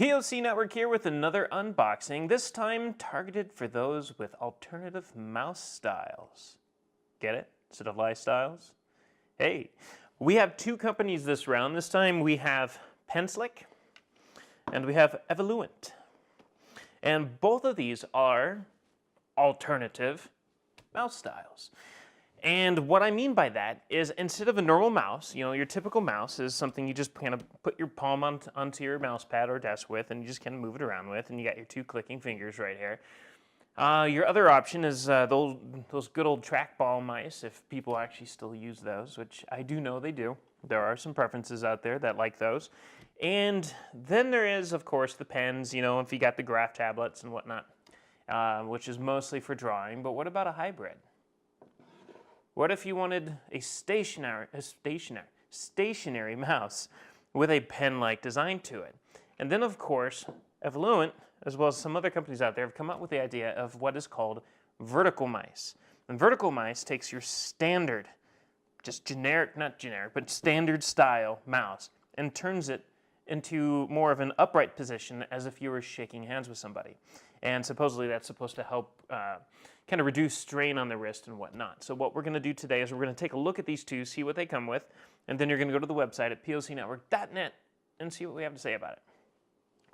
POC Network here with another unboxing, this time targeted for those with alternative mouse styles. Get it? Instead of lifestyles? Hey, we have two companies this round. This time we have Penclic and we have Evoluent. And both of these are alternative mouse styles. And what I mean by that is instead of a normal mouse, you know, your typical mouse is something you just kind of put your palm onto your mouse pad or desk with and you just kind of move it around with, and you got your two clicking fingers right here. Your other option is those good old trackball mice, if people actually still use those, which I do know they do. There are some preferences out there that like those. And then there is, of course, the pens, you know, if you got the graph tablets and whatnot, which is mostly for drawing. But what about a hybrid? What if you wanted a stationary mouse with a pen-like design to it? And then, of course, Evoluent, as well as some other companies out there, have come up with the idea of what is called vertical mice. And vertical mice takes your standard, just generic, not generic, but standard style mouse and turns it into more of an upright position as if you were shaking hands with somebody. And supposedly that's supposed to help kind of reduce strain on the wrist and whatnot. So what we're going to do today is we're going to take a look at these two, see what they come with, and then you're going to go to the website at pocnetwork.net and see what we have to say about it.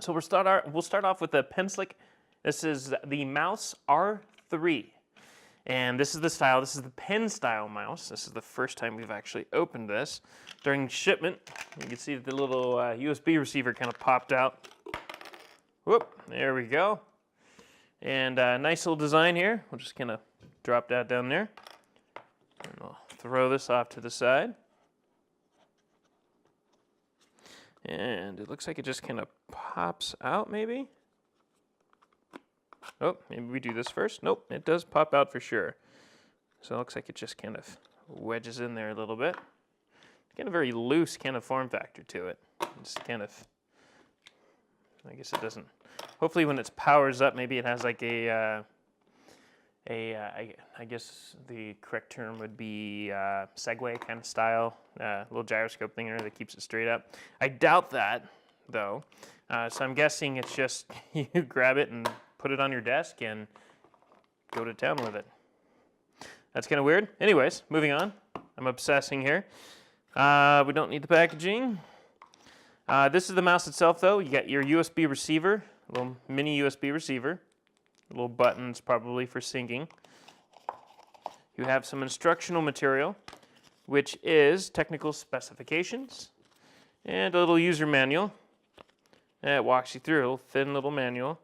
So we'll start off with the Penclic. This is the Mouse R3. And this is the style. This is the pen style mouse. This is the first time we've actually opened this. During shipment, you can see the little USB receiver kind of popped out. Whoop, there we go. And nice little design here. We'll just kind of drop that down there. And we'll throw this off to the side. And it looks like it just kind of pops out, maybe. Oh, maybe we do this first. Nope, it does pop out for sure. So it looks like it just kind of wedges in there a little bit. It's kind of very loose kind of form factor to it. It's kind of, I guess it doesn't. Hopefully when it powers up, maybe it has like I guess the correct term would be Segway kind of style, little gyroscope thing there that keeps it straight up. I doubt that, though. So I'm guessing it's just you grab it and put it on your desk and go to town with it. That's kind of weird. Anyways, moving on. I'm obsessing here. We don't need the packaging. This is the mouse itself, though. You got your USB receiver, a little mini USB receiver, little buttons probably for syncing. You have some instructional material, which is technical specifications, and a little user manual. It walks you through a little thin little manual.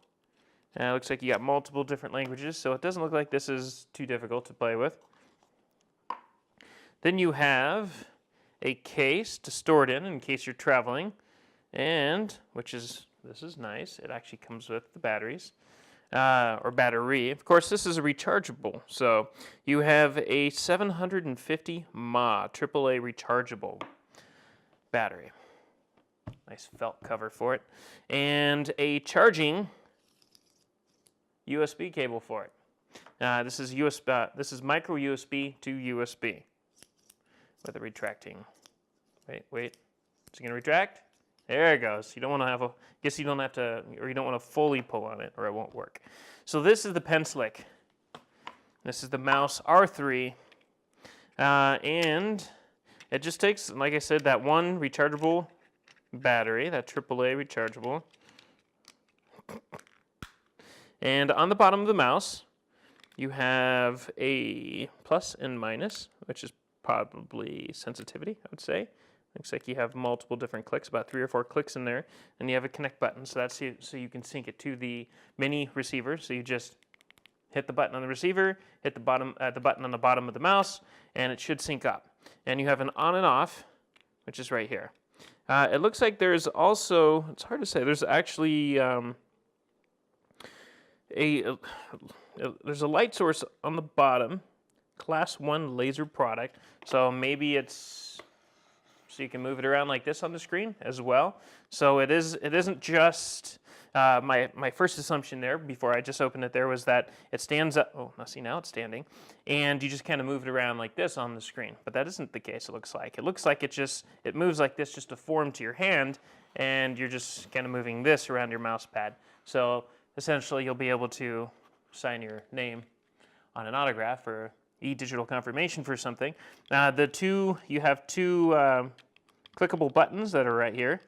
It looks like you got multiple different languages, so it doesn't look like this is too difficult to play with. Then you have a case to store it in case you're traveling, and this is nice. It actually comes with the batteries, or battery. Of course, this is a rechargeable, so you have a 750 mAh AAA rechargeable battery. Nice felt cover for it, and a charging USB cable for it. This is micro USB to USB with a retracting. Wait, is it going to retract? There it goes. You don't want to have guess you don't have to, or you don't want to fully pull on it or it won't work. So this is the Penclic. This is the Mouse R3. And it just takes, like I said, that one rechargeable battery, that AAA rechargeable. And on the bottom of the mouse, you have a plus and minus, which is probably sensitivity, I would say. Looks like you have multiple different clicks, about 3 or 4 clicks in there, and you have a connect button, so that's so you can sync it to the mini receiver. So you just hit the button on the receiver, hit the button on the bottom of the mouse, and it should sync up. And you have an on and off, which is right here. It looks like there's also, it's hard to say, there's actually there's a light source on the bottom, class 1 laser product, so maybe it's so you can move it around like this on the screen as well. So it isn't just, my first assumption there before I just opened it there was that it stands up. Oh, now see, now it's standing. And you just kind of move it around like this on the screen. But that isn't the case, it looks like. It looks like it moves like this just to form to your hand, and you're just kind of moving this around your mouse pad. So essentially you'll be able to sign your name on an autograph or e-digital confirmation for something. You have two clickable buttons that are right here.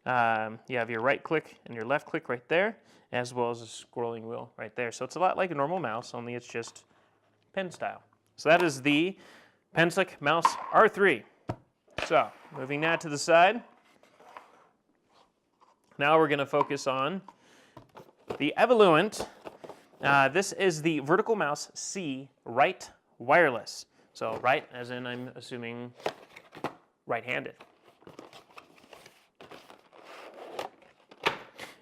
You have your right click and your left click right there, as well as a scrolling wheel right there. So it's a lot like a normal mouse, only it's just pen style. So that is the Penclic Mouse R3. So moving that to the side. Now we're going to focus on the Evoluent. This is the VerticalMouse C right wireless. So right as in, I'm assuming, right-handed.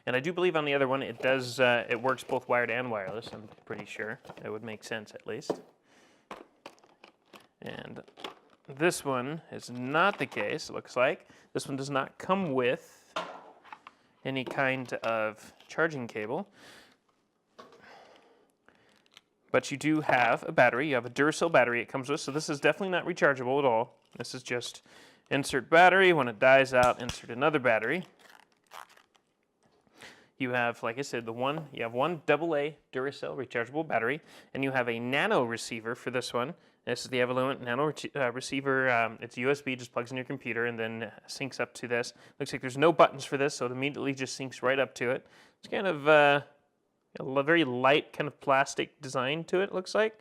And I do believe on the other one it works both wired and wireless, I'm pretty sure. It would make sense at least. And this one is not the case, it looks like. This one does not come with any kind of charging cable. But you do have a battery. You have a Duracell battery it comes with, so this is definitely not rechargeable at all. This is just insert battery. When it dies out, insert another battery. You have, like I said, you have one AA Duracell rechargeable battery, and you have a nano receiver for this one. This is the Evoluent nano receiver. It's USB, just plugs in your computer and then syncs up to this. Looks like there's no buttons for this, so it immediately just syncs right up to it. It's kind of a very light kind of plastic design to it, looks like.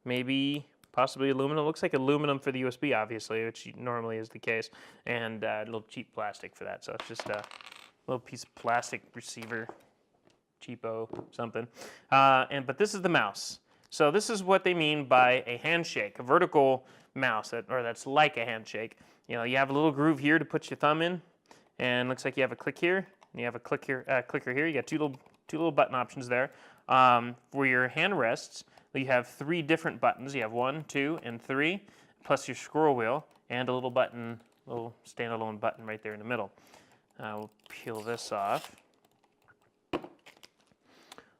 Maybe, possibly aluminum. It looks like aluminum for the USB, obviously, which normally is the case, and a little cheap plastic for that. So it's just a little piece of plastic receiver, cheapo something. But this is the mouse. So this is what they mean by a handshake, a vertical mouse that's like a handshake. You know, you have a little groove here to put your thumb in, and looks like you have a click here, and you have a clicker here. You got two little button options there. For your hand rests, you have 3 different buttons. You have 1, 2, and 3, plus your scroll wheel and a little button, little standalone button right there in the middle. We'll peel this off.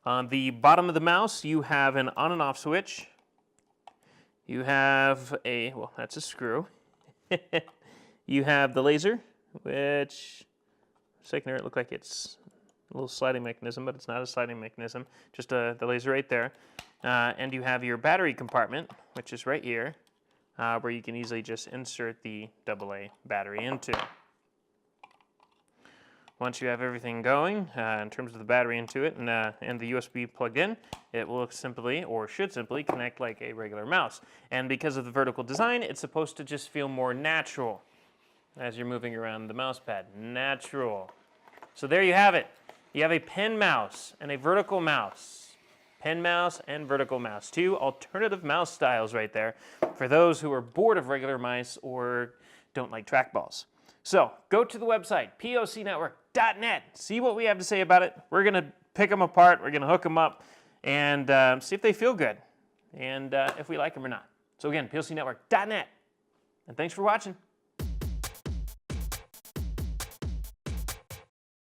On the bottom of the mouse, you have an on and off switch. You have that's a screw. You have the laser, which for a second there it looked like it's a little sliding mechanism, but it's not a sliding mechanism, just the laser right there. And you have your battery compartment, which is right here, where you can easily just insert the AA battery into. Once you have everything going, in terms of the battery into it and the USB plugged in, it will simply, or should simply, connect like a regular mouse. And because of the vertical design, it's supposed to just feel more natural as you're moving around the mouse pad. Natural. So there you have it. You have a pen mouse and a vertical mouse. Pen mouse and vertical mouse. 2 alternative mouse styles right there for those who are bored of regular mice or don't like trackballs. So go to the website, pocnetwork.net. See what we have to say about it. We're going to pick them apart. We're going to hook them up and see if they feel good and if we like them or not. So again, pocnetwork.net. And thanks for watching.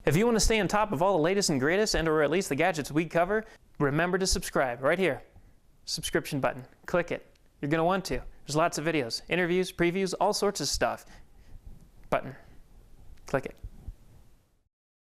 If you want to stay on top of all the latest and greatest or at least the gadgets we cover, remember to subscribe right here. Subscription button. Click it. You're going to want to. There's lots of videos, interviews, previews, all sorts of stuff. Button. Click it.